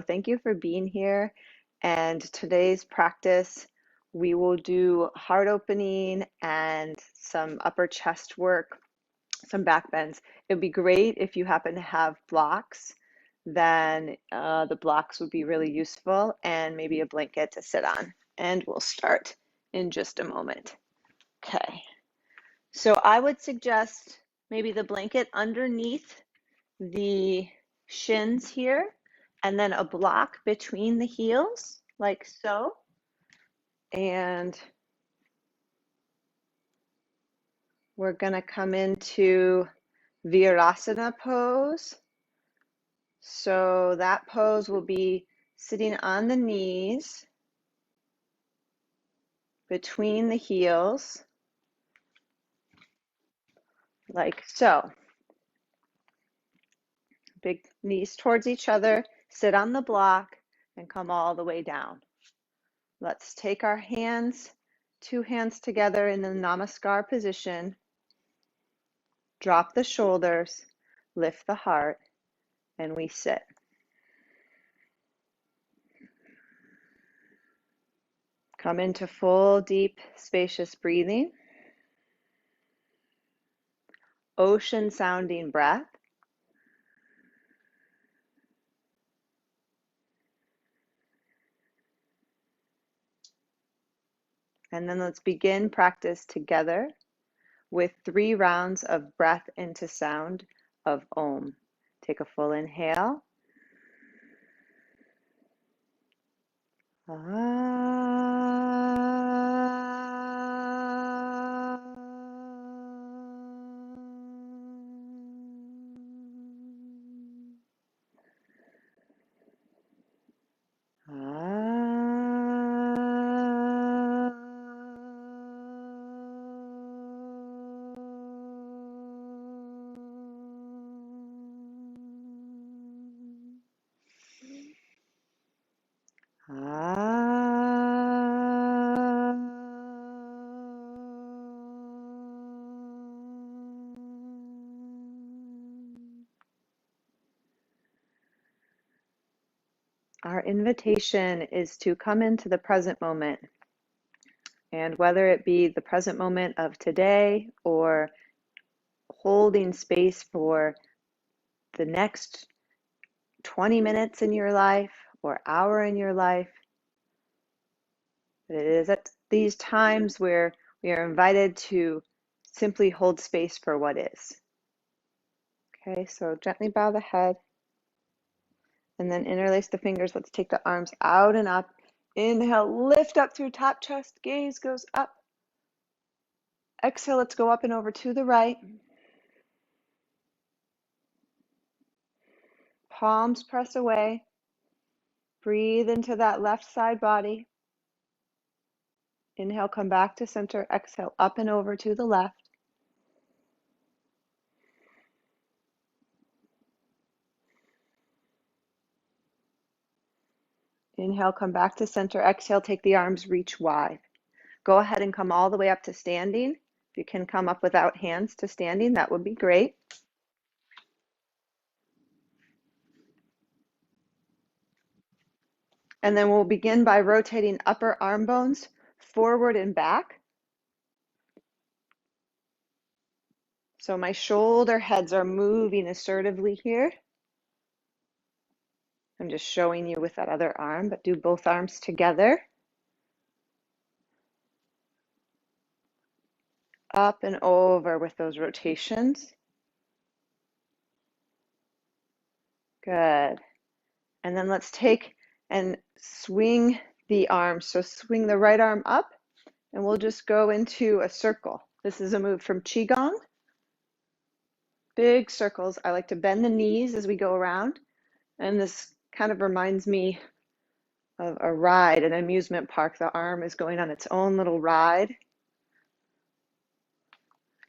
Thank you for being here. And today's practice, we will do heart opening and some upper chest work, some back bends. It would be great if you happen to have blocks, then the blocks would be really useful, and maybe a blanket to sit on. And we'll start in just a moment. Okay, so I would suggest maybe the blanket underneath the shins here, and then a block between the heels, like so. And we're going to come into Virasana pose. So that pose will be sitting on the knees between the heels, like so. Big knees towards each other, sit on the block, and come all the way down. Let's take our hands, two hands together in the Namaskar position. Drop the shoulders, lift the heart, and we sit. Come into full, deep, spacious breathing. Ocean sounding breath. And then let's begin practice together with 3 rounds of breath into sound of Om. Take a full inhale. Our invitation is to come into the present moment. And whether it be the present moment of today or holding space for the next 20 minutes in your life or hour in your life, it is at these times where we are invited to simply hold space for what is. Okay, so gently bow the head and then interlace the fingers. Let's take the arms out and up. Inhale, lift up through top chest, gaze goes up. Exhale, let's go up and over to the right. Palms press away. Breathe into that left side body. Inhale, come back to center. Exhale, up and over to the left. Inhale, come back to center. Exhale, take the arms, reach wide. Go ahead and come all the way up to standing. If you can come up without hands to standing, that would be great. And then we'll begin by rotating upper arm bones forward and back. So my shoulder heads are moving assertively here. I'm just showing you with that other arm, but do both arms together. Up and over with those rotations. Good. And then let's take and swing the arms. So swing the right arm up and we'll just go into a circle. This is a move from Qigong. Big circles. I like to bend the knees as we go around. And this kind of reminds me of a ride, an amusement park. The arm is going on its own little ride.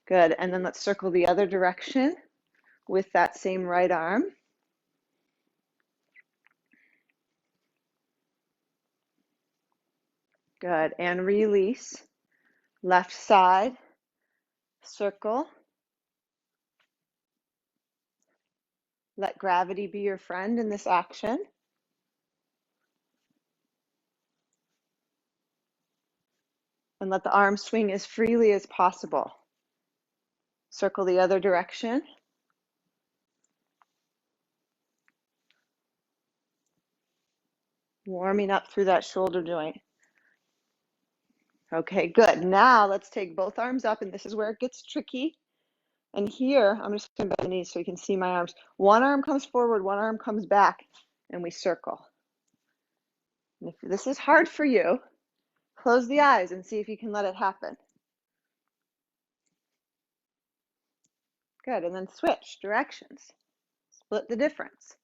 Good. And then let's circle the other direction with that same right arm. Good. And release. Left side, circle. Let gravity be your friend in this action. And let the arms swing as freely as possible. Circle the other direction. Warming up through that shoulder joint. Okay, good. Now let's take both arms up, and this is where it gets tricky. And here, I'm just going to bend the knees so you can see my arms. One arm comes forward, one arm comes back, and we circle. And if this is hard for you, close the eyes and see if you can let it happen. Good, and then switch directions. Split the difference.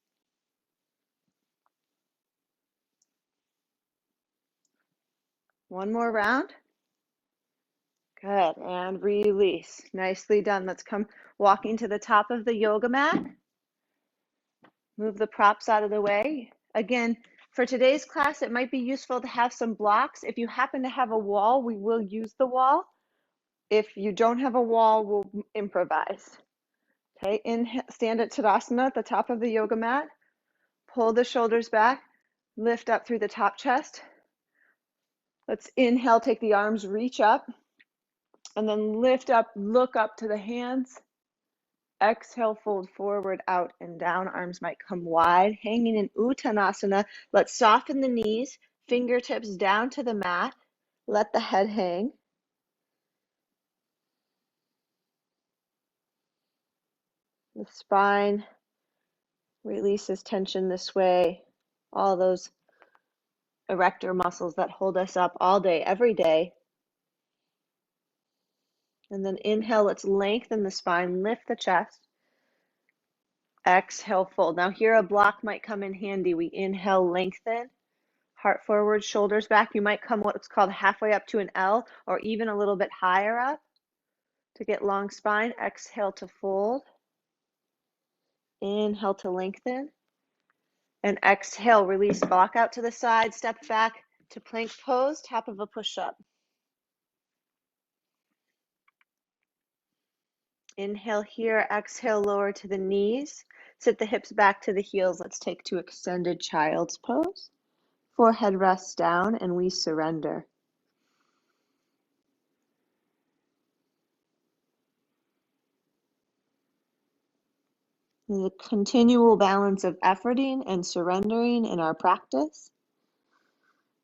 One more round. Good, and release. Nicely done. Let's come walking to the top of the yoga mat. Move the props out of the way. Again, for today's class, it might be useful to have some blocks. If you happen to have a wall, we will use the wall. If you don't have a wall, we'll improvise. Okay, inhale, stand at Tadasana at the top of the yoga mat. Pull the shoulders back. Lift up through the top chest. Let's inhale, take the arms, reach up. And then lift up, look up to the hands. Exhale, fold forward, out and down. Arms might come wide, hanging in Uttanasana. Let's soften the knees, fingertips down to the mat. Let the head hang. The spine releases tension this way. All those erector muscles that hold us up all day, every day. And then inhale, let's lengthen the spine, lift the chest. Exhale, fold. Now here a block might come in handy. We inhale, lengthen. Heart forward, shoulders back. You might come what's called halfway up to an L or even a little bit higher up to get long spine. Exhale to fold. Inhale to lengthen. And exhale, release, block out to the side, step back to plank pose, top of a push-up. Inhale here, exhale, lower to the knees. Sit the hips back to the heels. Let's take to extended child's pose. Forehead rests down and we surrender. The continual balance of efforting and surrendering in our practice,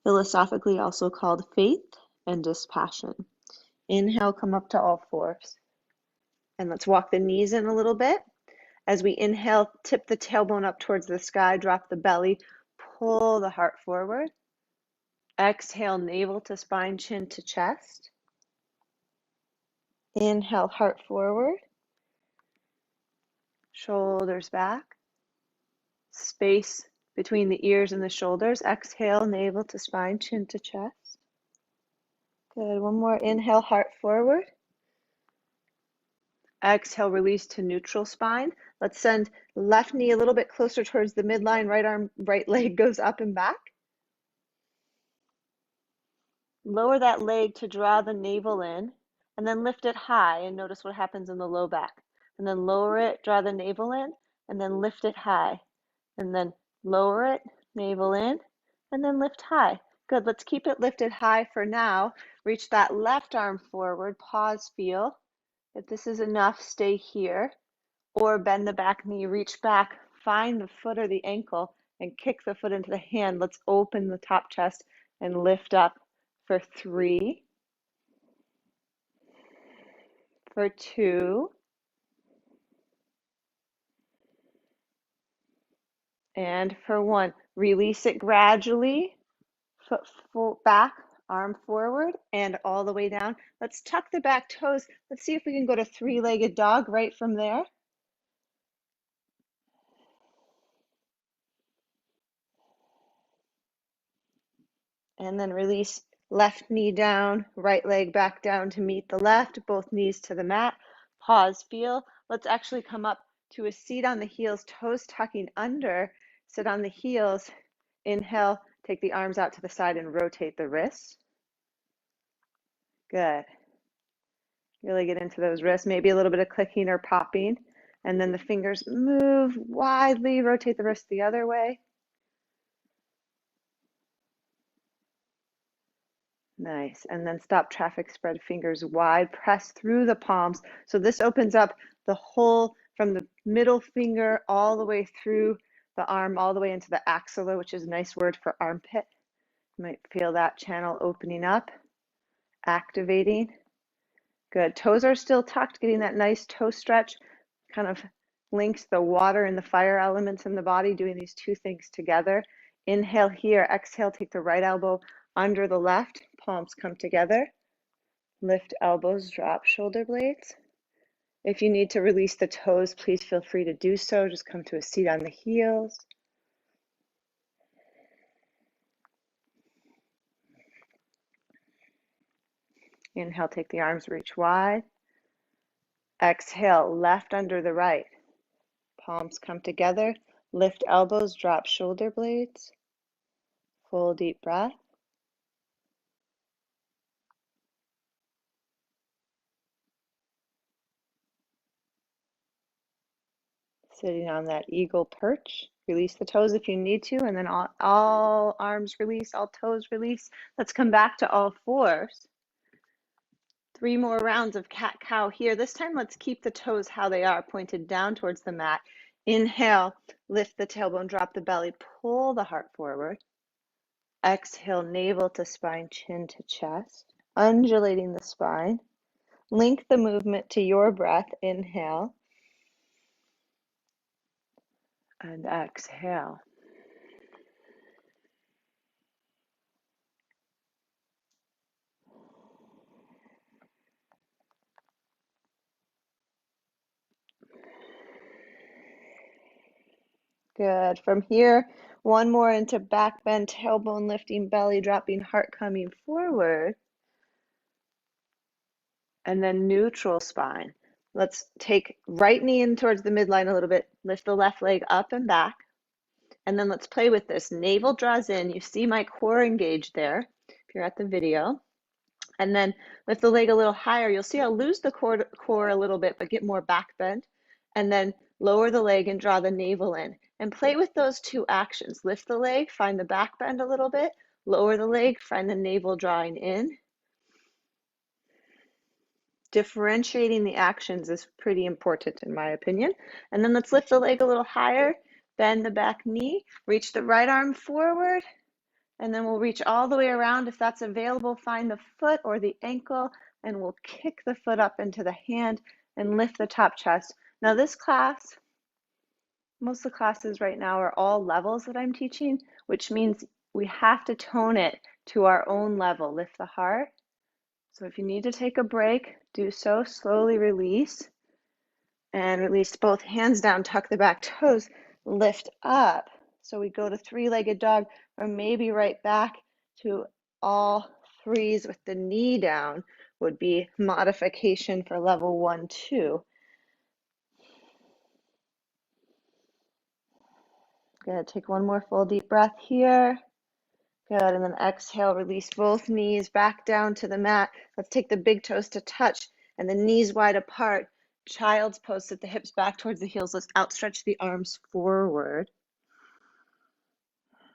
philosophically also called faith and dispassion. Inhale, come up to all fours. And let's walk the knees in a little bit. As we inhale, tip the tailbone up towards the sky, drop the belly, pull the heart forward. Exhale, navel to spine, chin to chest. Inhale, heart forward. Shoulders back. Space between the ears and the shoulders. Exhale, navel to spine, chin to chest. Good. One more. Inhale, heart forward. Exhale, release to neutral spine. Let's send left knee a little bit closer towards the midline. Right arm, right leg goes up and back. Lower that leg to draw the navel in, and then lift it high and notice what happens in the low back. And then lower it, draw the navel in, and then lift it high. And then lower it, navel in, and then lift high. Good, let's keep it lifted high for now. Reach that left arm forward, pause, feel. If this is enough, stay here. Or bend the back knee, reach back, find the foot or the ankle, and kick the foot into the hand. Let's open the top chest and lift up for 3, for 2, and for 1. Release it gradually, foot back, arm forward, and all the way down. Let's tuck the back toes. Let's see if we can go to 3-legged dog right from there. And then release left knee down, right leg back down to meet the left, both knees to the mat. Pause, feel. Let's actually come up to a seat on the heels, toes tucking under. Sit on the heels. Inhale, take the arms out to the side and rotate the wrists. Good. Really get into those wrists, maybe a little bit of clicking or popping. And then the fingers move widely, rotate the wrist the other way. Nice. And then stop traffic, spread fingers wide, press through the palms. So this opens up the whole from the middle finger all the way through the arm, all the way into the axilla, which is a nice word for armpit. You might feel that channel opening up, activating. Good. Toes are still tucked, getting that nice toe stretch, kind of links the water and the fire elements in the body, doing these two things together. Inhale here, exhale, take the right elbow under the left, palms come together. Lift elbows, drop shoulder blades. If you need to release the toes, please feel free to do so. Just come to a seat on the heels. Inhale, take the arms, reach wide. Exhale, left under the right. Palms come together. Lift elbows, drop shoulder blades. Full deep breath. Sitting on that eagle perch. Release the toes if you need to, and then all arms release, all toes release. Let's come back to all fours. 3 more rounds of cat-cow here. This time, let's keep the toes how they are, pointed down towards the mat. Inhale, lift the tailbone, drop the belly, pull the heart forward. Exhale, navel to spine, chin to chest, undulating the spine. Link the movement to your breath. Inhale and exhale. Good. From here, one more into back bend, tailbone lifting, belly dropping, heart coming forward. And then neutral spine. Let's take right knee in towards the midline a little bit. Lift the left leg up and back. And then let's play with this. Navel draws in. You see my core engaged there if you're at the video. And then lift the leg a little higher. You'll see I'll lose the core a little bit, but get more back bend. And then lower the leg and draw the navel in. And play with those two actions. Lift the leg, find the back bend a little bit. Lower the leg, find the navel drawing in. Differentiating the actions is pretty important in my opinion. And then let's lift the leg a little higher, bend the back knee, reach the right arm forward, and then we'll reach all the way around. If that's available, find the foot or the ankle, and we'll kick the foot up into the hand and lift the top chest. Now this class, most of the classes right now are all levels that I'm teaching, which means we have to tone it to our own level. Lift the heart. So if you need to take a break, do so. Slowly release and release both hands down, tuck the back toes, lift up. So we go to three-legged dog or maybe right back to all threes with the knee down would be modification for level 1, 2. Good, take one more full deep breath here. Good, and then exhale, release both knees back down to the mat. Let's take the big toes to touch and the knees wide apart. Child's pose, sit the hips back towards the heels. Let's outstretch the arms forward.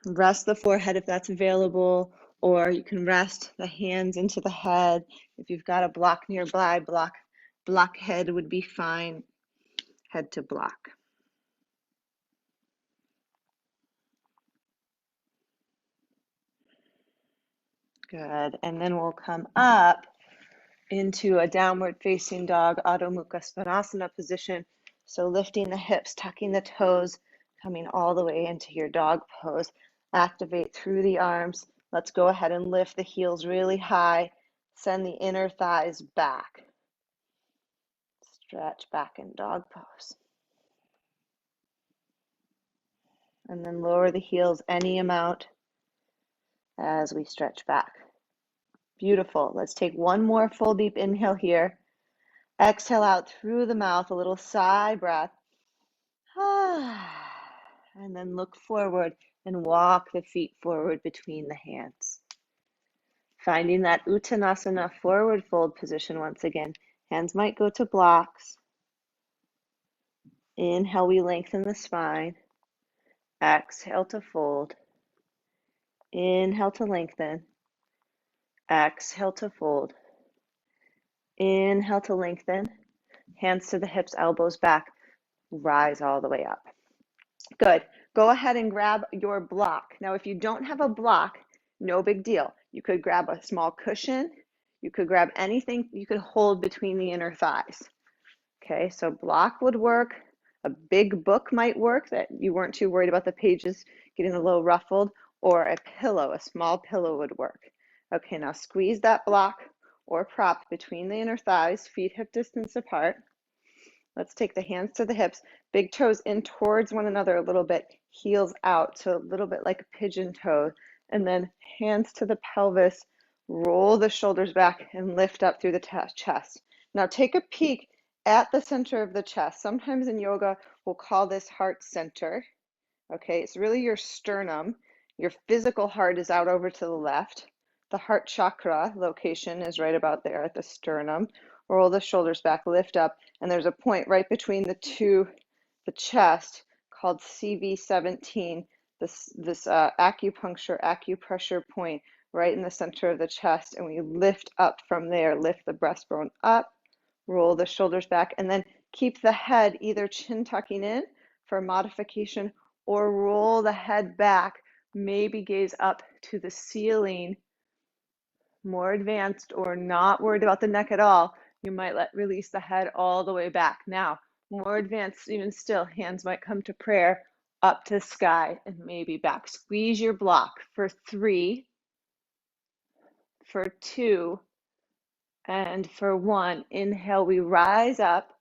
Rest the forehead if that's available, or you can rest the hands into the head. If you've got a block nearby, block head would be fine. Head to block. Good, and then we'll come up into a downward facing dog, Adho Mukha Svanasana position. So lifting the hips, tucking the toes, coming all the way into your dog pose. Activate through the arms. Let's go ahead and lift the heels really high. Send the inner thighs back. Stretch back in dog pose. And then lower the heels any amount as we stretch back. Beautiful. Let's take one more full deep inhale here. Exhale out through the mouth, a little sigh breath. And then look forward and walk the feet forward between the hands. Finding that Uttanasana forward fold position once again. Hands might go to blocks. Inhale, we lengthen the spine. Exhale to fold. Inhale to lengthen. Exhale to fold. Inhale to lengthen. Hands to the hips, elbows back. Rise all the way up. Good. Go ahead and grab your block. Now, if you don't have a block, no big deal. You could grab a small cushion. You could grab anything you could hold between the inner thighs. Okay, so block would work. A big book might work that you weren't too worried about the pages getting a little ruffled, or a pillow, a small pillow would work. Okay, now squeeze that block or prop between the inner thighs, feet hip distance apart. Let's take the hands to the hips, big toes in towards one another a little bit, heels out, so a little bit like a pigeon toe, and then hands to the pelvis, roll the shoulders back and lift up through the chest. Now take a peek at the center of the chest. Sometimes in yoga, we'll call this heart center. Okay, it's really your sternum. Your physical heart is out over to the left. The heart chakra location is right about there at the sternum. Roll the shoulders back, lift up, and there's a point right between the chest called CV17, this acupressure point right in the center of the chest, and we lift up from there, lift the breastbone up, roll the shoulders back, and then keep the head either chin tucking in for modification or roll the head back, maybe gaze up to the ceiling. More advanced or not worried about the neck at all, you might release the head all the way back. Now, more advanced, even still, hands might come to prayer, up to the sky, and maybe back. Squeeze your block for 3, for 2, and for 1. Inhale, we rise up.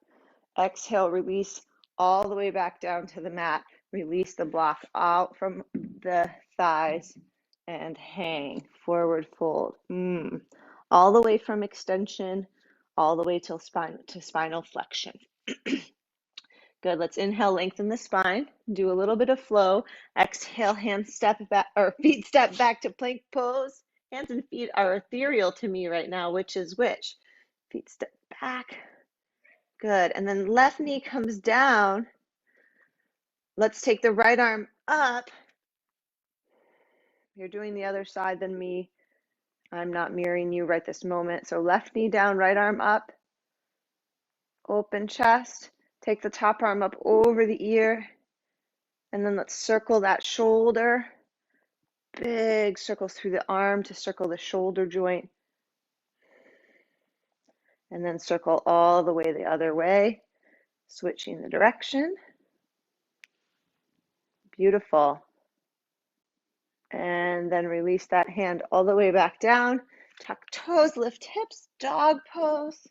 Exhale, release all the way back down to the mat. Release the block out from the thighs and hang, forward fold. All the way from extension, all the way to spinal flexion. Good, let's inhale, lengthen the spine, do a little bit of flow. Exhale, hands step back, or feet step back to plank pose. Hands and feet are ethereal to me right now, which is which. Feet step back. Good, and then left knee comes down. Let's take the right arm up. You're doing the other side than me. I'm not mirroring you right this moment. So left knee down, right arm up. Open chest. Take the top arm up over the ear. And then let's circle that shoulder. Big circles through the arm to circle the shoulder joint. And then circle all the way the other way. Switching the direction. Beautiful. And then release that hand all the way back down. Tuck toes, lift hips, dog pose.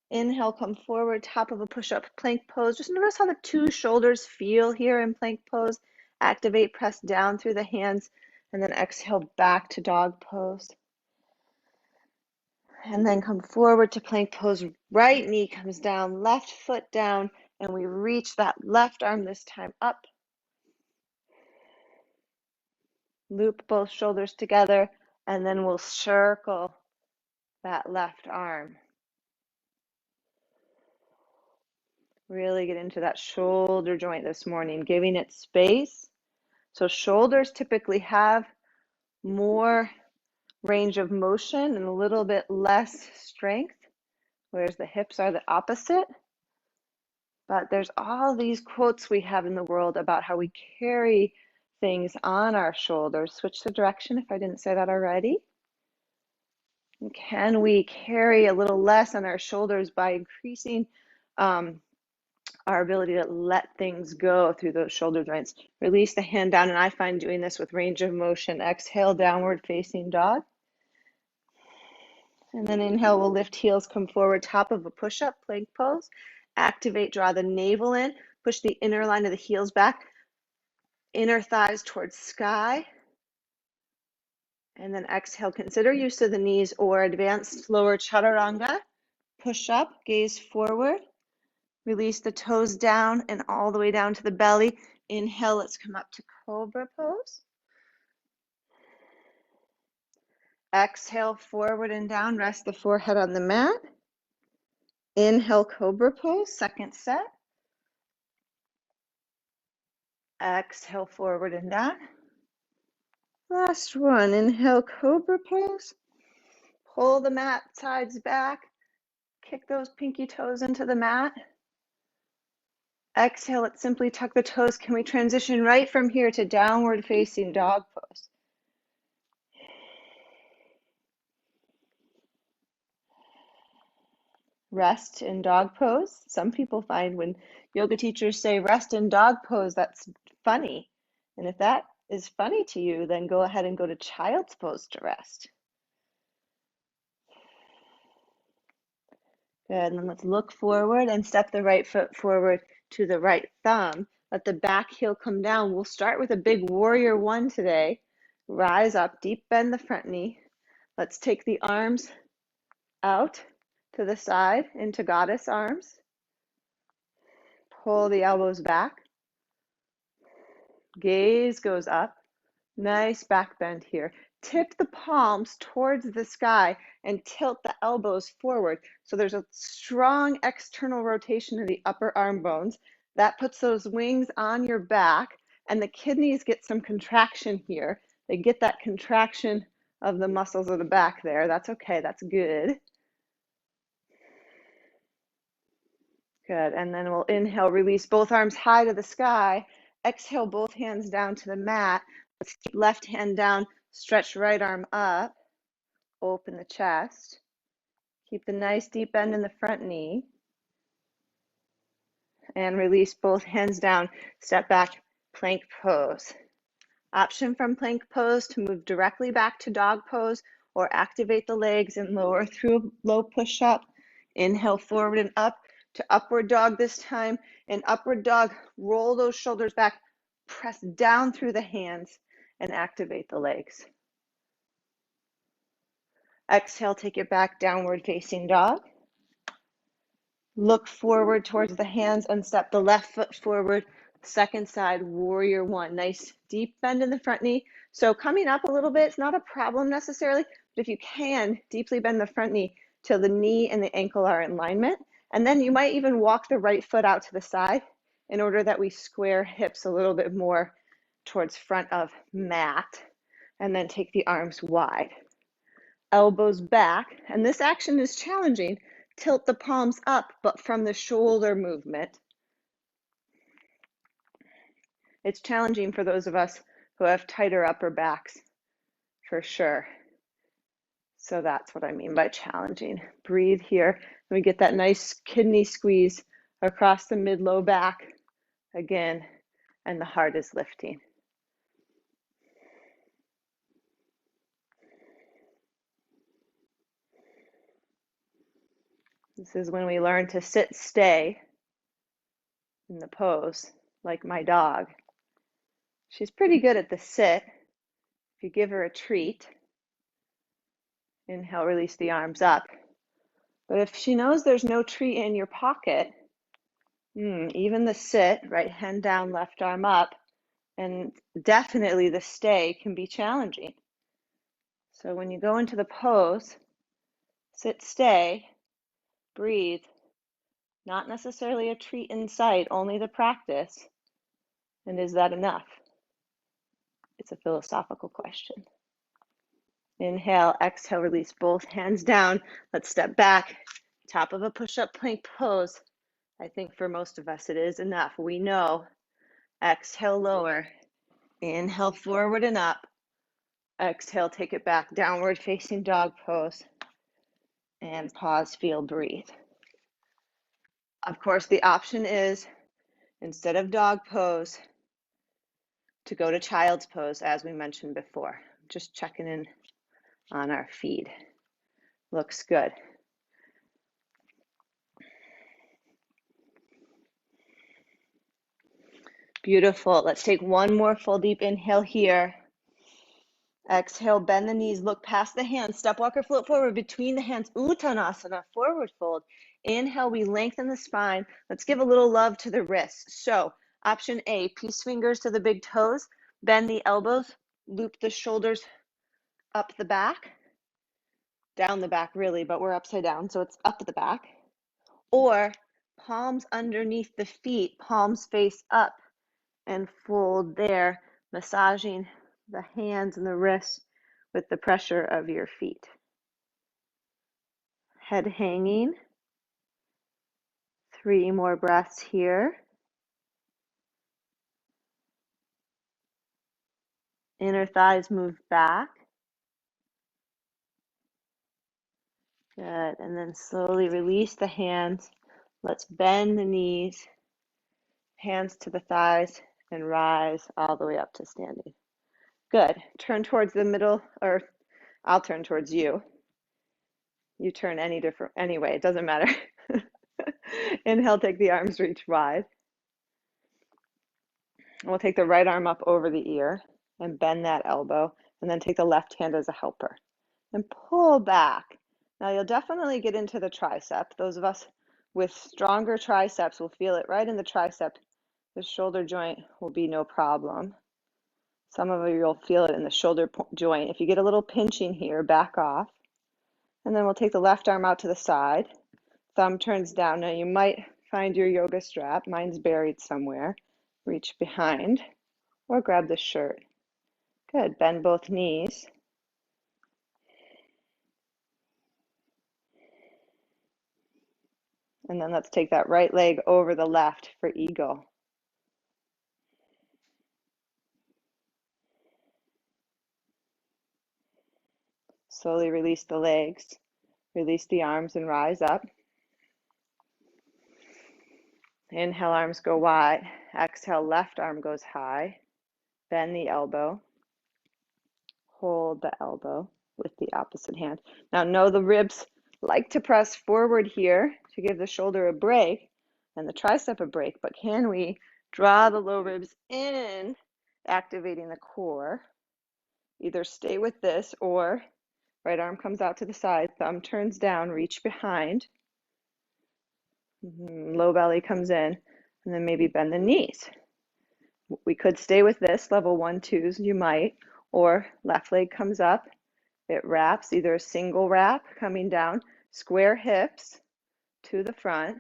Inhale, come forward, top of a push-up plank pose. Just notice how the 2 shoulders feel here in plank pose. Activate, press down through the hands, and then exhale back to dog pose. And then come forward to plank pose. Right knee comes down, left foot down, and we reach that left arm this time up. Loop both shoulders together, and then we'll circle that left arm. Really get into that shoulder joint this morning, giving it space. So shoulders typically have more range of motion and a little bit less strength, whereas the hips are the opposite. But there's all these quotes we have in the world about how we carry things on our shoulders. Switch the direction if I didn't say that already. And can we carry a little less on our shoulders by increasing our ability to let things go through those shoulder joints? Release the hand down, and I find doing this with range of motion. Exhale, downward facing dog. And then inhale, we'll lift heels, come forward, top of a push-up, plank pose. Activate, draw the navel in, push the inner line of the heels back, inner thighs towards sky. And then exhale, consider use of the knees or advanced lower chaturanga. Push up, gaze forward. Release the toes down and all the way down to the belly. Inhale, let's come up to cobra pose. Exhale, forward and down, rest the forehead on the mat. Inhale, cobra pose, second set. Exhale, forward and down. Last one, inhale, cobra pose. Pull the mat sides back. Kick those pinky toes into the mat. Exhale, let's simply tuck the toes. Can we transition right from here to downward facing dog pose? Rest in dog pose. Some people find when yoga teachers say rest in dog pose, that's funny. And if that is funny to you, then go ahead and go to child's pose to rest. Good, and then let's look forward and step the right foot forward to the right thumb. Let the back heel come down. We'll start with a big warrior one today. Rise up, deep bend the front knee. Let's take the arms out to the side into goddess arms. Pull the elbows back. Gaze goes up. Nice back bend here. Tip the palms towards the sky and tilt the elbows forward. So there's a strong external rotation of the upper arm bones. That puts those wings on your back, and the kidneys get some contraction here. They get that contraction of the muscles of the back there. That's okay, that's good. Good, and then we'll inhale, release both arms high to the sky. Exhale, both hands down to the mat. Let's keep left hand down, stretch right arm up, open the chest. Keep the nice deep bend in the front knee. And release both hands down, step back, plank pose. Option from plank pose to move directly back to dog pose or activate the legs and lower through low push-up. Inhale forward and up to upward dog this time. In upward dog, roll those shoulders back, press down through the hands and activate the legs. Exhale, take it back, downward facing dog. Look forward towards the hands and step the left foot forward. Second side, warrior one. Nice deep bend in the front knee. So coming up a little bit, it's not a problem necessarily, but if you can, deeply bend the front knee till the knee and the ankle are in alignment. And then you might even walk the right foot out to the side in order that we square hips a little bit more towards front of mat. And then take the arms wide. Elbows back. And this action is challenging. Tilt the palms up, but from the shoulder movement. It's challenging for those of us who have tighter upper backs, for sure. So that's what I mean by challenging. Breathe here. And we get that nice kidney squeeze across the mid-low back again, and the heart is lifting. This is when we learn to sit, stay in the pose, like my dog. She's pretty good at the sit. If you give her a treat, inhale, release the arms up. But if she knows there's no treat in your pocket, even the sit, right hand down, left arm up, and definitely the stay can be challenging. So when you go into the pose, sit, stay, breathe, not necessarily a treat in sight, only the practice. And is that enough? It's a philosophical question. Inhale, exhale, release both hands down. Let's step back, top of a push-up plank pose. I think for most of us it is enough. We know. Exhale, lower. Inhale, forward and up. Exhale, take it back, downward facing dog pose. And pause, feel, breathe. Of course, the option is, instead of dog pose, to go to child's pose, as we mentioned before. Just checking in on our feed. Looks good. Beautiful. Let's take one more full deep inhale here. Exhale, bend the knees, look past the hands, step walker float forward between the hands, Uttanasana, forward fold. Inhale, we lengthen the spine. Let's give a little love to the wrists. So option A, peace fingers to the big toes, bend the elbows, loop the shoulders up the back, down the back really, but we're upside down, so it's up the back. Or palms underneath the feet, palms face up, and fold there, massaging the hands and the wrists with the pressure of your feet. head hanging. 3 more breaths here. Inner thighs move back. Good, and then slowly release the hands. Let's bend the knees, hands to the thighs, and rise all the way up to standing. Good, turn towards the middle, or I'll turn towards you. You turn any way, it doesn't matter. Inhale, take the arms reach wide. We'll take the right arm up over the ear and bend that elbow, and then take the left hand as a helper and pull back. Now you'll definitely get into the tricep. Those of us with stronger triceps will feel it right in the tricep. The shoulder joint will be no problem. Some of you will feel it in the shoulder joint. If you get a little pinching here, back off. And then we'll take the left arm out to the side. Thumb turns down. Now you might find your yoga strap. Mine's buried somewhere. Reach behind or grab the shirt. Good. Bend both knees. And then let's take that right leg over the left for eagle. Slowly release the legs. Release the arms and rise up. Inhale, arms go wide. Exhale, left arm goes high. Bend the elbow. Hold the elbow with the opposite hand. Now know the ribs like to press forward here to give the shoulder a break and the tricep a break, but can we draw the low ribs in, activating the core? Either stay with this or right arm comes out to the side, thumb turns down, reach behind. Low belly comes in, and then maybe bend the knees. We could stay with this, level 1, 2s, you might, or left leg comes up, it wraps, either a single wrap coming down, square hips to the front,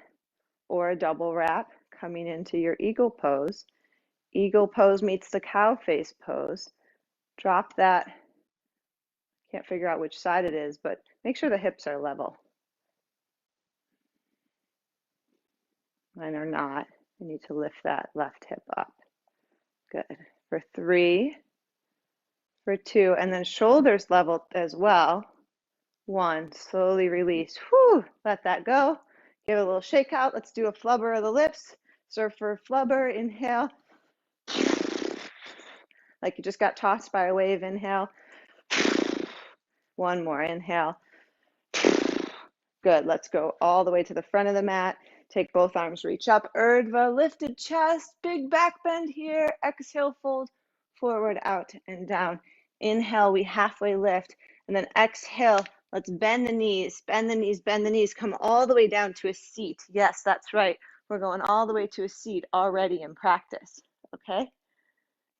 or a double wrap coming into your eagle pose. Eagle pose meets the cow face pose. Drop that, can't figure out which side it is, but make sure the hips are level. Mine are not. I need to lift that left hip up. Good. For 3, for 2, and then shoulders level as well. 1, slowly release. Whew, let that go. Give it a little shake out. Let's do a flubber of the lips. Surfer flubber, inhale. Like you just got tossed by a wave, inhale. 1 more, inhale. Good, let's go all the way to the front of the mat. Take both arms, reach up, Urdhva, lifted chest, big back bend here. Exhale, fold forward, out and down. Inhale, we halfway lift, and then exhale, let's bend the knees, bend the knees, bend the knees. Come all the way down to a seat. Yes, that's right. We're going all the way to a seat already in practice, okay?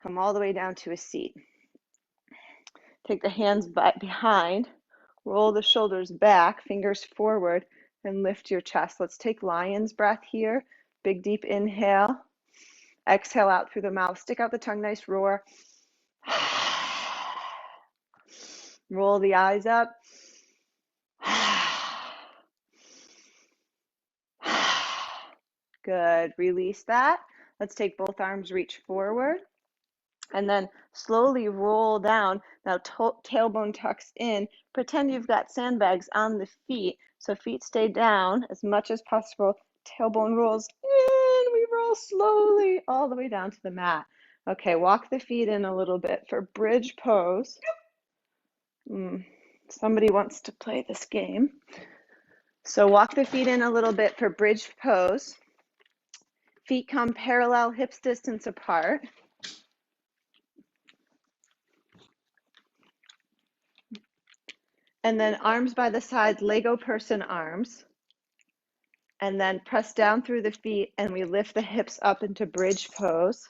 Come all the way down to a seat. Take the hands behind, roll the shoulders back, fingers forward, and lift your chest. Let's take lion's breath here. Big deep inhale. Exhale out through the mouth. Stick out the tongue, nice roar. Roll the eyes up. Good. Release that. Let's take both arms, reach forward. And then slowly roll down. Now tailbone tucks in. Pretend you've got sandbags on the feet. So feet stay down as much as possible. Tailbone rolls in. We roll slowly all the way down to the mat. Okay, walk the feet in a little bit for bridge pose. Somebody wants to play this game. So walk the feet in a little bit for bridge pose. Feet come parallel, hips distance apart. And then arms by the sides, Lego person arms. And then press down through the feet and we lift the hips up into bridge pose.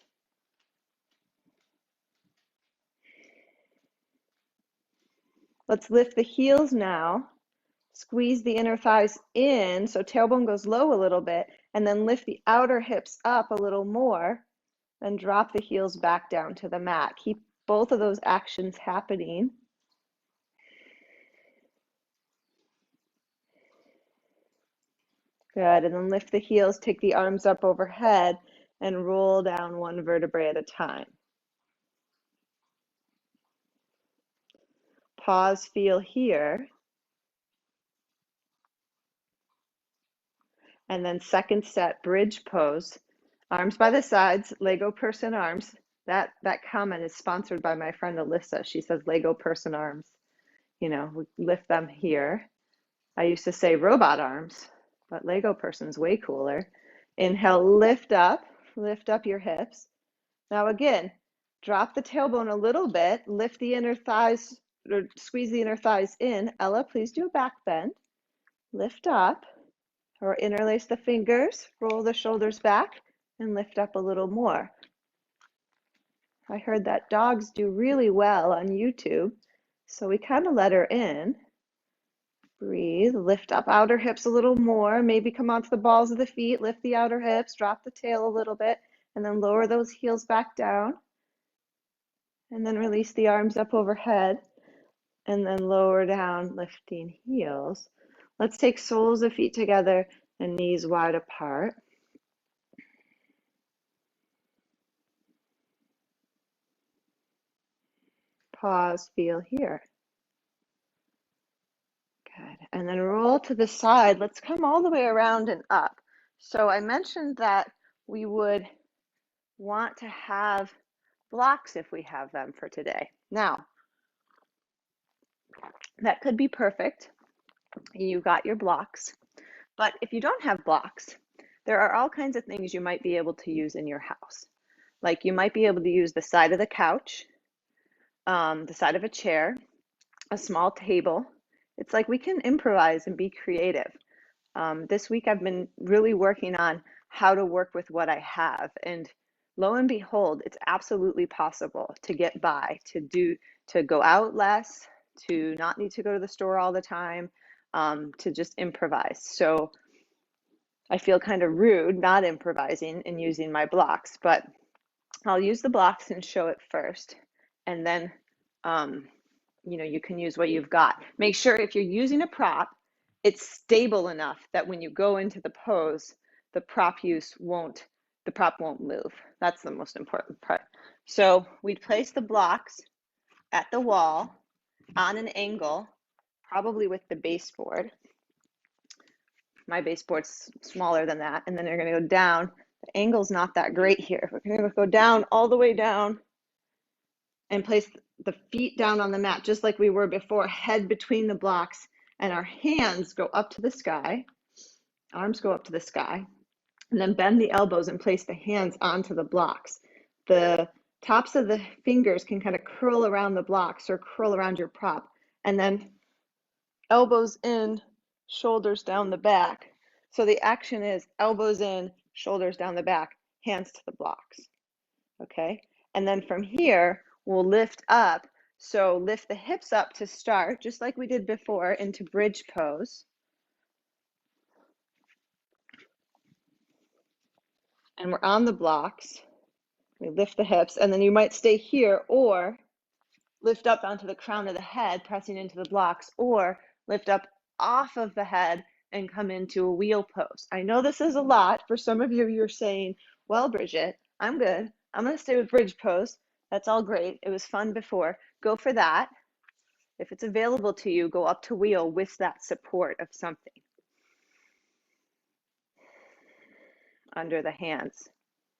Let's lift the heels now. Squeeze the inner thighs in so tailbone goes low a little bit, and then lift the outer hips up a little more and drop the heels back down to the mat. Keep both of those actions happening. Good, and then lift the heels, take the arms up overhead, and roll down one vertebrae at a time. Pause, feel here. And then second set, bridge pose. Arms by the sides, Lego person arms. That comment is sponsored by my friend Alyssa. She says Lego person arms. You know, we lift them here. I used to say robot arms, but Lego person's way cooler. Inhale, lift up your hips. Now again, drop the tailbone a little bit, lift the inner thighs, or squeeze the inner thighs in. Ella, please do a back bend. Lift up, or interlace the fingers, roll the shoulders back, and lift up a little more. I heard that dogs do really well on YouTube, so we kind of let her in. Breathe, lift up outer hips a little more, maybe come onto the balls of the feet, lift the outer hips, drop the tail a little bit, and then lower those heels back down. And then release the arms up overhead, and then lower down, lifting heels. Let's take soles of feet together and knees wide apart. Pause, feel here. Good. And then roll to the side. Let's come all the way around and up. So I mentioned that we would want to have blocks if we have them for today. Now, that could be perfect. You got your blocks. But if you don't have blocks, there are all kinds of things you might be able to use in your house. Like you might be able to use the side of the couch, the side of a chair, a small table. It's like we can improvise and be creative. This week I've been really working on how to work with what I have, and lo and behold, it's absolutely possible to get by, to go out less, to not need to go to the store all the time, to just improvise. So I feel kind of rude not improvising and using my blocks, but I'll use the blocks and show it first, and then you can use what you've got. Make sure if you're using a prop, it's stable enough that when you go into the pose, the prop won't move. That's the most important part. So we'd place the blocks at the wall on an angle, probably with the baseboard. My baseboard's smaller than that, and then you're going to go down. The angle's not that great here. We're going to go down, all the way down, and place the feet down on the mat, just like we were before, head between the blocks, and our hands go up to the sky, arms go up to the sky, and then bend the elbows and place the hands onto the blocks. The tops of the fingers can kind of curl around the blocks or curl around your prop, and then elbows in, shoulders down the back. So the action is elbows in, shoulders down the back, hands to the blocks. Okay, and then from here, we'll lift up. So lift the hips up to start, just like we did before, into bridge pose. And we're on the blocks. We lift the hips, and then you might stay here or lift up onto the crown of the head, pressing into the blocks, or lift up off of the head and come into a wheel pose. I know this is a lot. For some of you, you're saying, well, Bridget, I'm good. I'm going to stay with bridge pose. That's all great. It was fun before. Go for that. If it's available to you, go up to wheel with that support of something under the hands.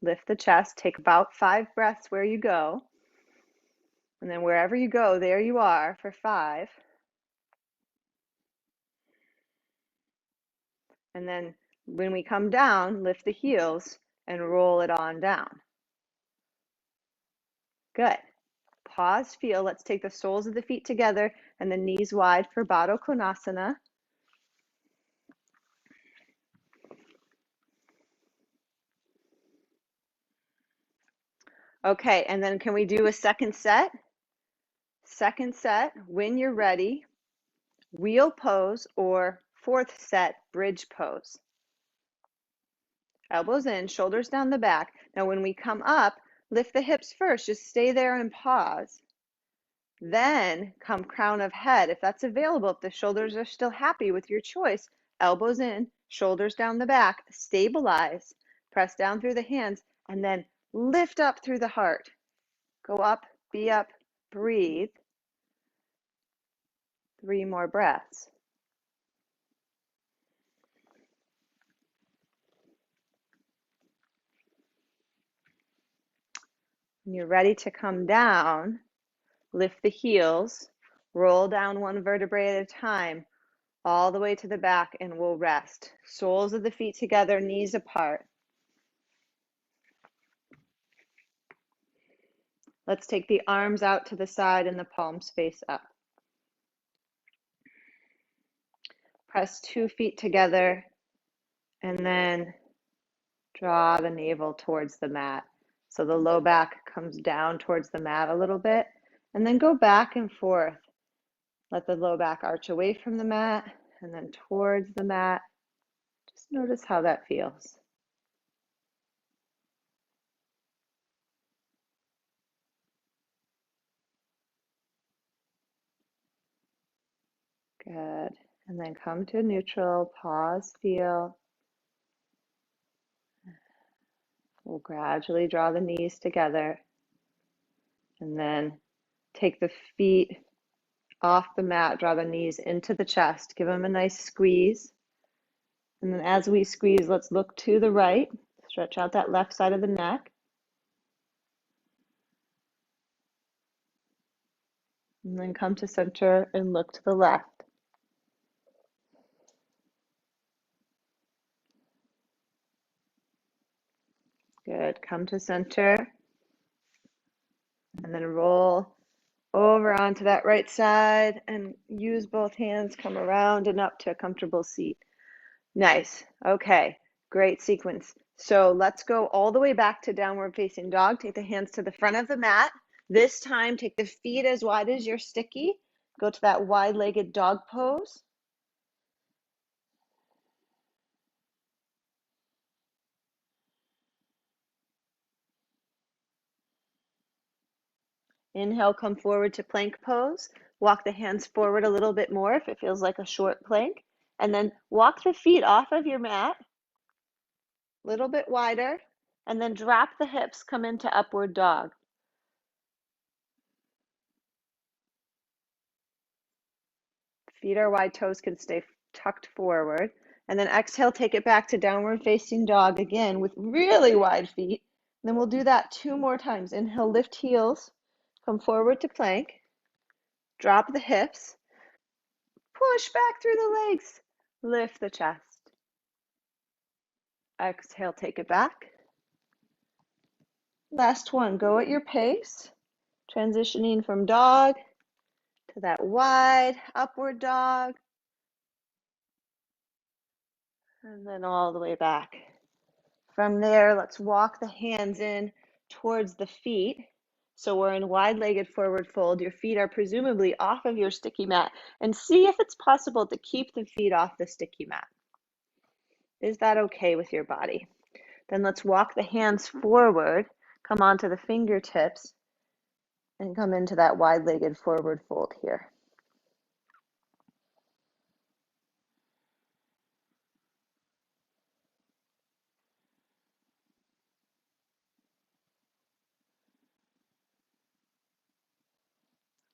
Lift the chest. Take about 5 breaths where you go. And then wherever you go, there you are for 5. And then when we come down, lift the heels and roll it on down. Good. Pause, feel. Let's take the soles of the feet together and the knees wide for Baddha Konasana. Okay, and then can we do a second set? Second set, when you're ready, wheel pose, or fourth set, bridge pose. Elbows in, shoulders down the back. Now when we come up, lift the hips first. Just stay there and pause. Then come crown of head. If that's available, if the shoulders are still happy with your choice, elbows in, shoulders down the back, stabilize, press down through the hands, and then lift up through the heart. Go up, be up, breathe. 3 more breaths. When you're ready to come down, lift the heels, roll down 1 vertebrae at a time, all the way to the back, and we'll rest. Soles of the feet together, knees apart. Let's take the arms out to the side and the palms face up. Press 2 feet together and then draw the navel towards the mat. So the low back comes down towards the mat a little bit, and then go back and forth. Let the low back arch away from the mat and then towards the mat. Just notice how that feels. Good. And then come to neutral, pause, feel. We'll gradually draw the knees together and then take the feet off the mat, draw the knees into the chest, give them a nice squeeze. And then as we squeeze, let's look to the right, stretch out that left side of the neck. And then come to center and look to the left. Good. Come to center and then roll over onto that right side and use both hands, come around and up to a comfortable seat. Nice. Okay. Great sequence. So let's go all the way back to downward facing dog. Take the hands to the front of the mat. This time, take the feet as wide as your sticky. Go to that wide-legged dog pose. Inhale, come forward to plank pose. Walk the hands forward a little bit more if it feels like a short plank. And then walk the feet off of your mat, a little bit wider. And then drop the hips, come into upward dog. Feet are wide, toes can stay tucked forward. And then exhale, take it back to downward facing dog again with really wide feet. And then we'll do that 2 more times. Inhale, lift heels, come forward to plank. Drop the hips, push back through the legs, lift the chest. Exhale, take it back. Last one, go at your pace, transitioning from dog to that wide upward dog, and then all the way back. From there, let's walk the hands in towards the feet. So we're in wide-legged forward fold. Your feet are presumably off of your sticky mat. And see if it's possible to keep the feet off the sticky mat. Is that okay with your body? Then let's walk the hands forward, come onto the fingertips, and come into that wide-legged forward fold here.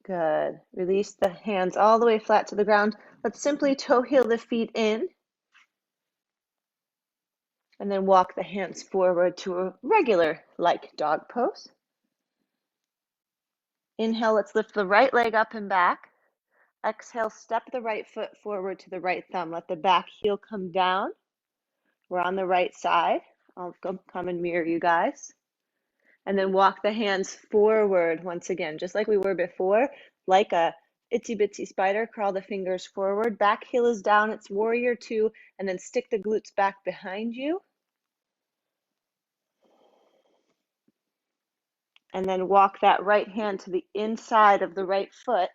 Good. Release the hands all the way flat to the ground. Let's simply toe heel the feet in. And then walk the hands forward to a regular like dog pose. Inhale, let's lift the right leg up and back. Exhale, step the right foot forward to the right thumb. Let the back heel come down. We're on the right side. I'll come and mirror you guys. And then walk the hands forward once again, just like we were before, like a itsy bitsy spider. Crawl the fingers forward. Back heel is down. It's warrior 2. And then stick the glutes back behind you. And then walk that right hand to the inside of the right foot.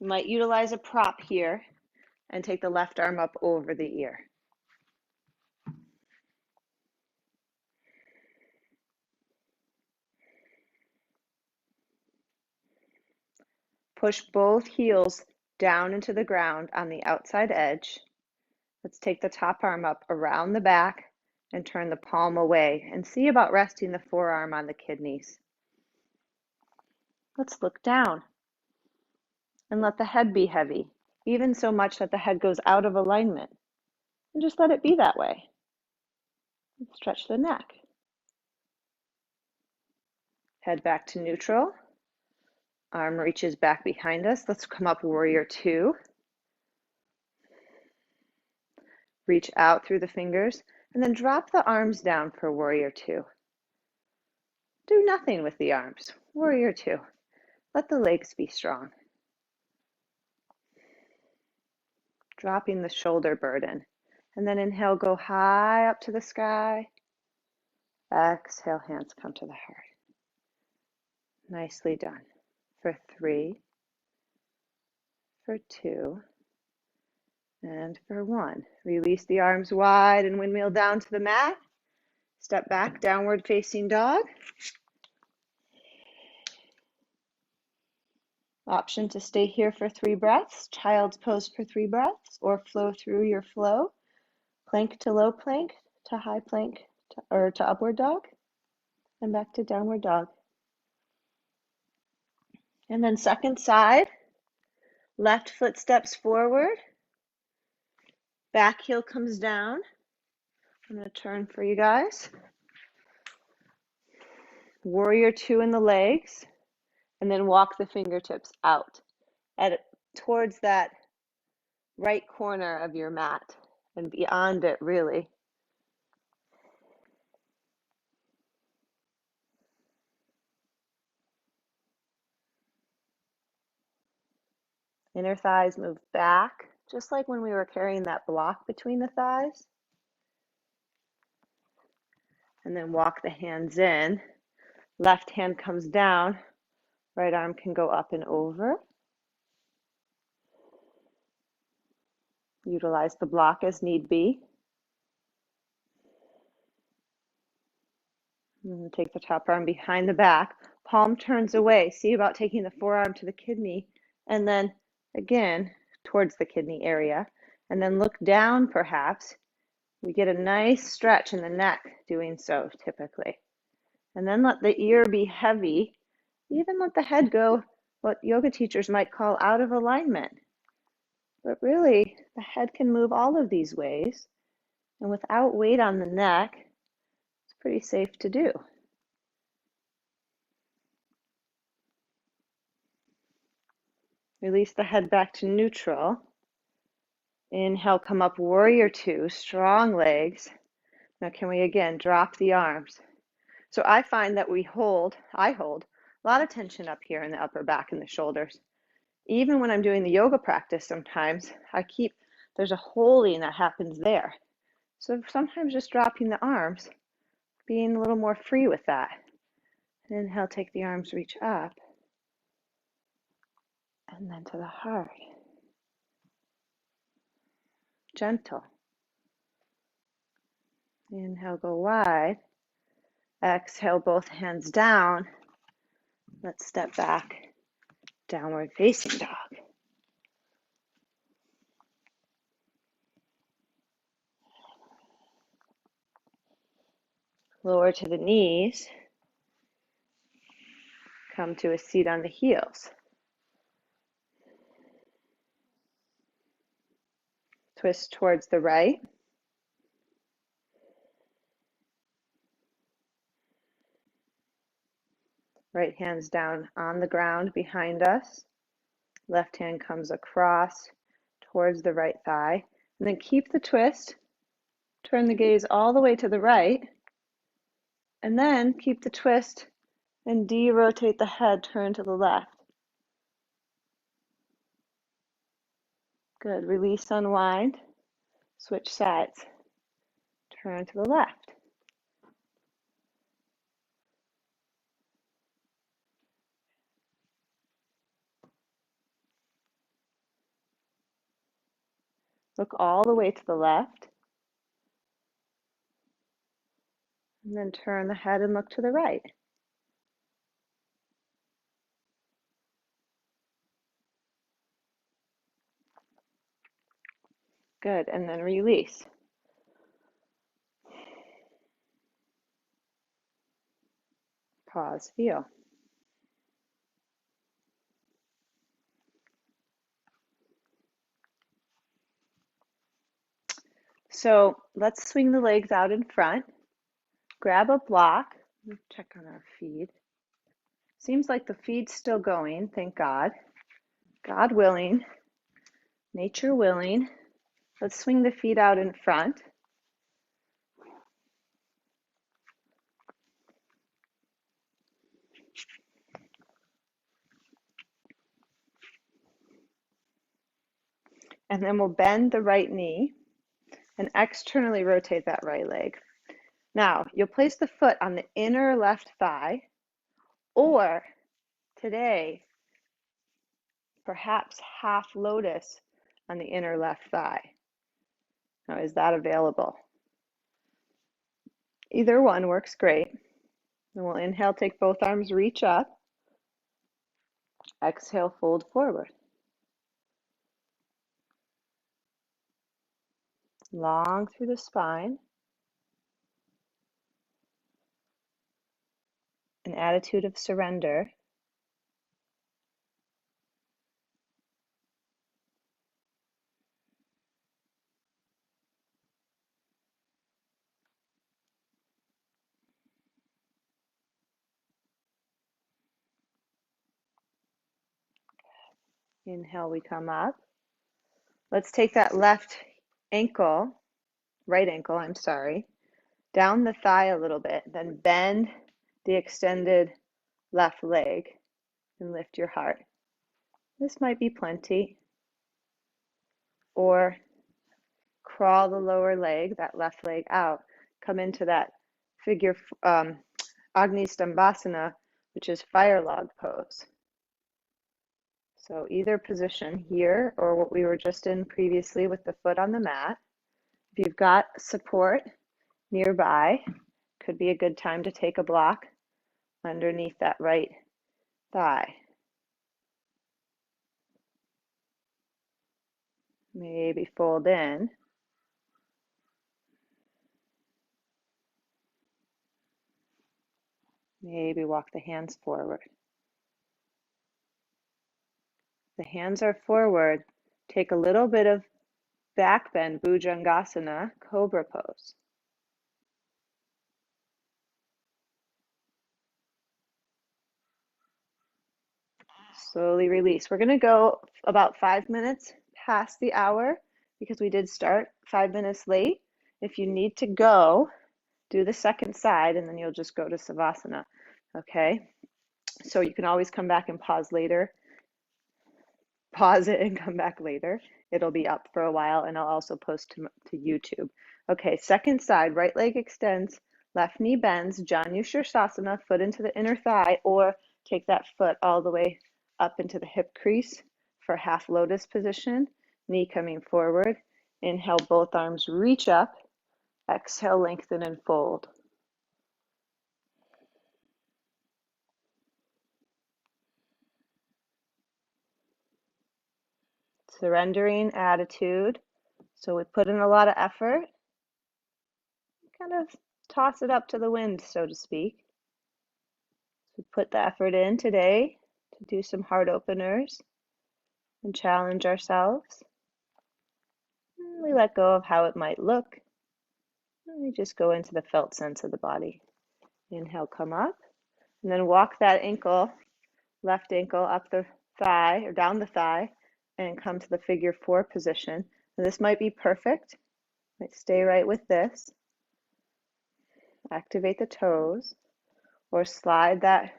You might utilize a prop here and take the left arm up over the ear. Push both heels down into the ground on the outside edge Let's take the top arm up around the back and turn the palm away and see about resting the forearm on the kidneys. Let's look down and let the head be heavy, even so much that the head goes out of alignment. And just let it be that way. Stretch the neck. Head back to neutral. Arm reaches back behind us. Let's come up warrior two. Reach out through the fingers and then drop the arms down for warrior two. Do nothing with the arms. Warrior two. Let the legs be strong. Dropping the shoulder burden. And then inhale, go high up to the sky. Exhale, hands come to the heart. Nicely done. For three, for two, and for one. Release the arms wide and windmill down to the mat. Step back, downward facing dog. Option to stay here for 3 breaths, child's pose for 3 breaths, or flow through your flow. Plank to low plank, to high plank, or to upward dog, and back to downward dog. And then second side, left foot steps forward, back heel comes down. I'm going to turn for you guys. Warrior two in the legs, and then walk the fingertips out towards that right corner of your mat and beyond it, really. Inner thighs move back, just like when we were carrying that block between the thighs. And then walk the hands in. Left hand comes down, right arm can go up and over. Utilize the block as need be. And take the top arm behind the back. Palm turns away. See about taking the forearm to the kidney, and then again towards the kidney area. And then look down perhaps. We get a nice stretch in the neck doing so typically. And then let the ear be heavy. Even let the head go, what yoga teachers might call out of alignment. But really, the head can move all of these ways. And without weight on the neck, it's pretty safe to do. Release the head back to neutral. Inhale, come up, warrior two, strong legs. Now can we again drop the arms? So I find that I hold a lot of tension up here in the upper back and the shoulders. Even when I'm doing the yoga practice, sometimes there's a holding that happens there. So sometimes just dropping the arms, being a little more free with that. Inhale, take the arms, reach up, and then to the heart. Gentle. Inhale, go wide. Exhale, both hands down. Let's step back, downward facing dog. Lower to the knees. Come to a seat on the heels. Twist towards the right. Right hand's down on the ground behind us. Left hand comes across towards the right thigh. And then keep the twist. Turn the gaze all the way to the right. And then keep the twist and de-rotate the head, turn to the left. Good. Release, unwind. Switch sides. Turn to the left. Look all the way to the left. And then turn the head and look to the right. Good. And then release. Pause, feel. So let's swing the legs out in front. Grab a block. Check on our feed. Seems like the feed's still going, thank God. God willing, nature willing. Let's swing the feet out in front. And then we'll bend the right knee and externally rotate that right leg. Now, you'll place the foot on the inner left thigh, or today, perhaps half lotus on the inner left thigh. Now, is that available? Either one works great. Then we'll inhale, take both arms, reach up. Exhale, fold forward. Long through the spine. An attitude of surrender. Inhale, we come up. Let's take that left ankle, right ankle, I'm sorry, down the thigh a little bit, then bend the extended left leg and lift your heart. This might be plenty. Or crawl the lower leg, that left leg out, come into that figure Agni Stambhasana, which is fire log pose. So either position here or what we were just in previously with the foot on the mat. If you've got support nearby, could be a good time to take a block underneath that right thigh. Maybe fold in. Maybe walk the hands forward. The hands are forward. Take a little bit of back bend, Bhujangasana, cobra pose. Slowly release. We're going to go about 5 minutes past the hour because we did start 5 minutes late. If you need to go, do the second side and then you'll just go to Savasana. Okay? So you can always come back and pause later. Pause it and come back later. It'll be up for a while and I'll also post to YouTube. Okay, second side, right leg extends, left knee bends, Janu Shirsasana, foot into the inner thigh, or take that foot all the way up into the hip crease for half lotus position, knee coming forward. Inhale, both arms reach up. Exhale, lengthen and fold. Surrendering attitude. So we put in a lot of effort, kind of toss it up to the wind, so to speak. So put the effort in today to do some heart openers and challenge ourselves. And we let go of how it might look. And we just go into the felt sense of the body. Inhale, come up, and then walk that ankle, left ankle up the thigh or down the thigh and come to the figure four position. And this might be perfect. Might stay right with this. Activate the toes or slide that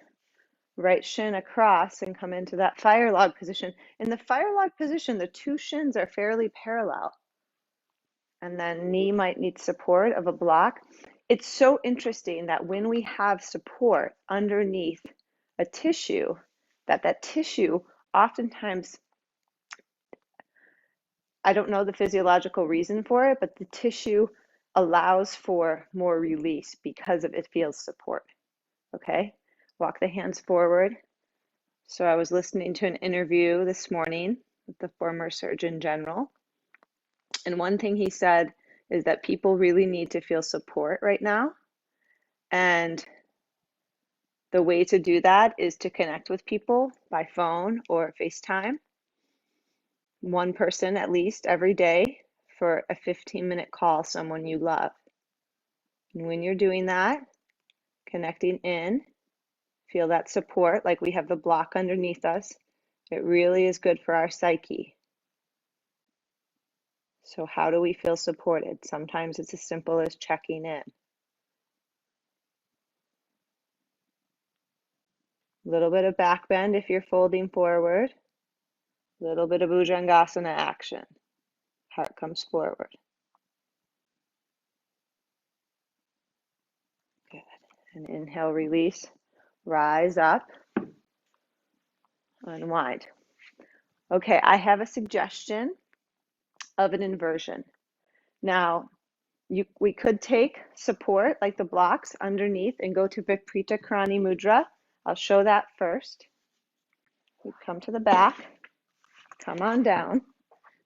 right shin across and come into that fire log position. In the fire log position, the two shins are fairly parallel. And then knee might need support of a block. It's so interesting that when we have support underneath a tissue, that tissue oftentimes, I don't know the physiological reason for it, but the tissue allows for more release because of it feels support. Okay, walk the hands forward. So I was listening to an interview this morning with the former Surgeon General, And one thing he said is that people really need to feel support right now. And the way to do that is to connect with people by phone or FaceTime, one person at least every day for a 15-minute call, someone you love. And when you're doing that, connecting in, feel that support like we have the block underneath us. It really is good for our psyche. So how do we feel supported? Sometimes it's as simple as checking in. A little bit of back bend if you're folding forward. A little bit of Bhujangasana action. Heart comes forward. Good. And inhale, release. Rise up. Unwind. Okay, I have a suggestion of an inversion. Now, we could take support, like the blocks underneath, and go to Viprita Karani Mudra. I'll show that first. We come to the back, come on down,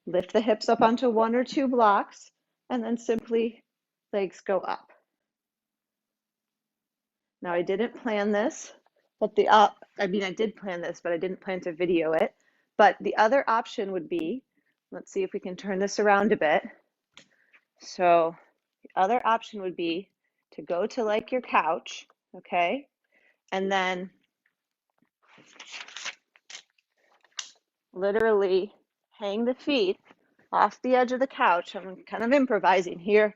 lift the hips up onto one or two blocks, and then simply legs go up. Now, I didn't plan this, but I did plan this, but I didn't plan to video it. But the other option would be, let's see if we can turn this around a bit. So the other option would be to go to like your couch, okay? And then literally hang the feet off the edge of the couch. I'm kind of improvising here,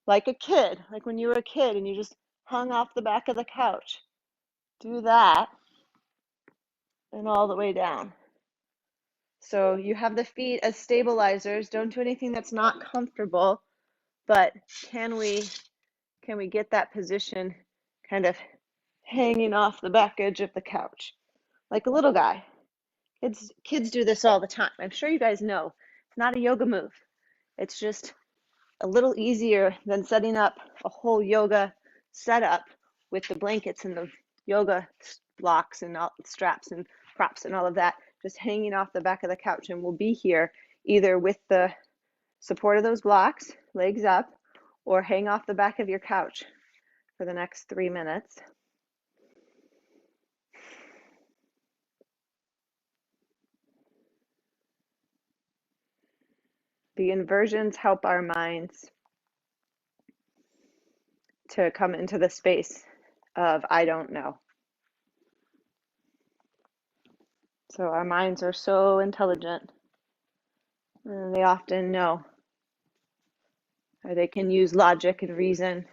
like a kid, like when you were a kid and you just hung off the back of the couch. Do that and all the way down. So you have the feet as stabilizers. Don't do anything that's not comfortable, but can we get that position kind of hanging off the back edge of the couch like a little guy? Kids do this all the time. I'm sure you guys know. It's not a yoga move. It's just a little easier than setting up a whole yoga setup with the blankets and the yoga blocks and all straps and props and all of that, just hanging off the back of the couch. And we'll be here either with the support of those blocks, legs up, or hang off the back of your couch for the next 3 minutes. The inversions help our minds to come into the space of I don't know. So our minds are so intelligent, and they often know, or they can use logic and reason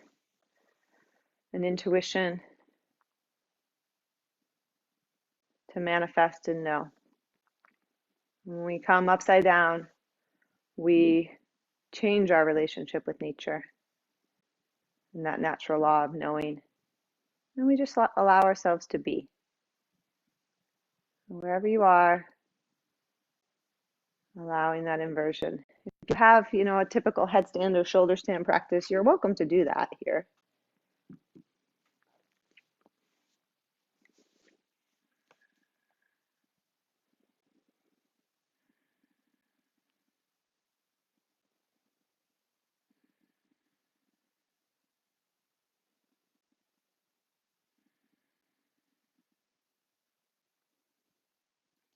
and intuition to manifest and know. When we come upside down, we change our relationship with nature and that natural law of knowing, and we just allow ourselves to be. Wherever you are, allowing that inversion. If you have, a typical headstand or shoulder stand practice, you're welcome to do that here.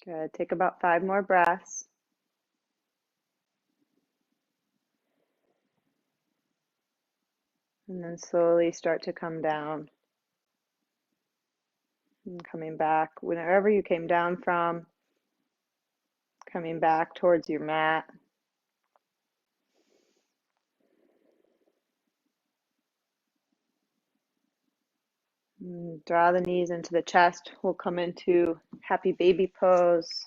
Good. Take about 5 more breaths. And then slowly start to come down. And coming back, wherever you came down from, coming back towards your mat. And draw the knees into the chest. We'll come into happy baby pose.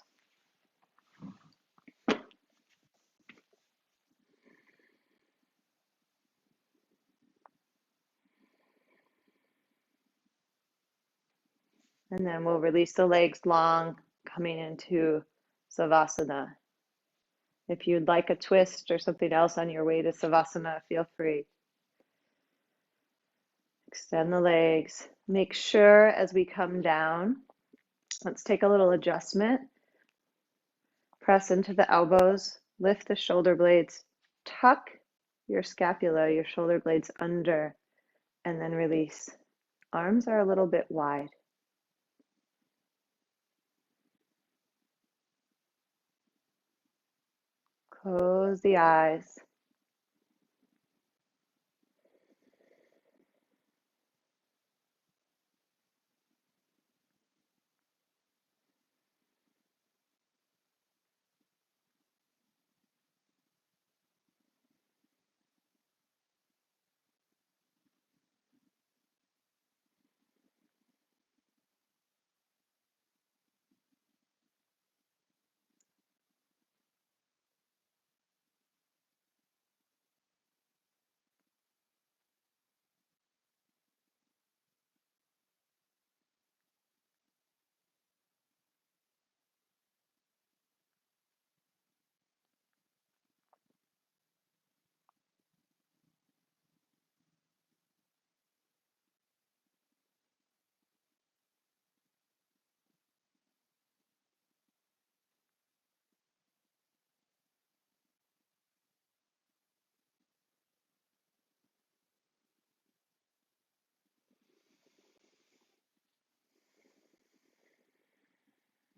And then we'll release the legs long, coming into Savasana. If you'd like a twist or something else on your way to Savasana, feel free. Extend the legs. Make sure as we come down, let's take a little adjustment. Press into the elbows, lift the shoulder blades, tuck your scapula, your shoulder blades under, and then release. Arms are a little bit wide. Close the eyes.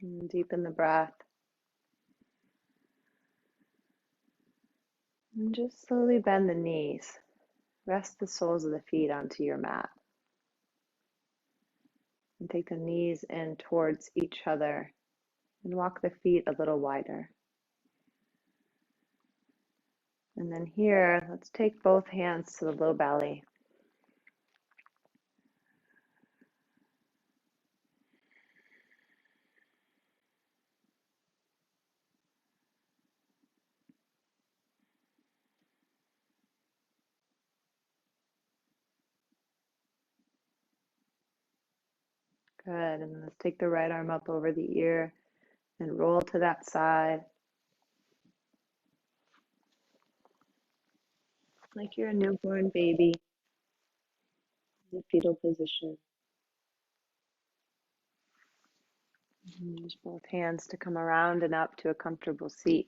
And deepen the breath. And just slowly bend the knees. Rest the soles of the feet onto your mat. And take the knees in towards each other and walk the feet a little wider. And then here, let's take both hands to the low belly. Good. And then let's take the right arm up over the ear and roll to that side. Like you're a newborn baby in the fetal position. And use both hands to come around and up to a comfortable seat.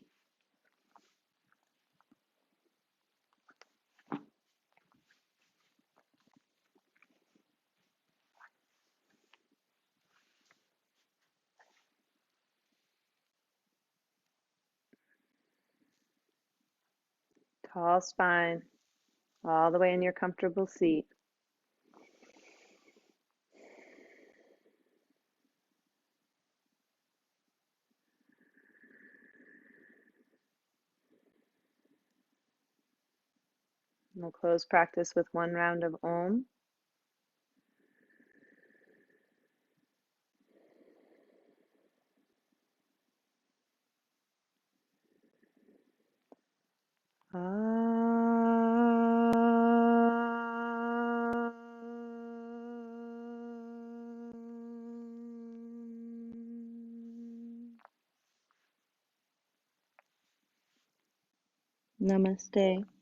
Tall spine, all the way in your comfortable seat. And we'll close practice with one round of Om. Namaste.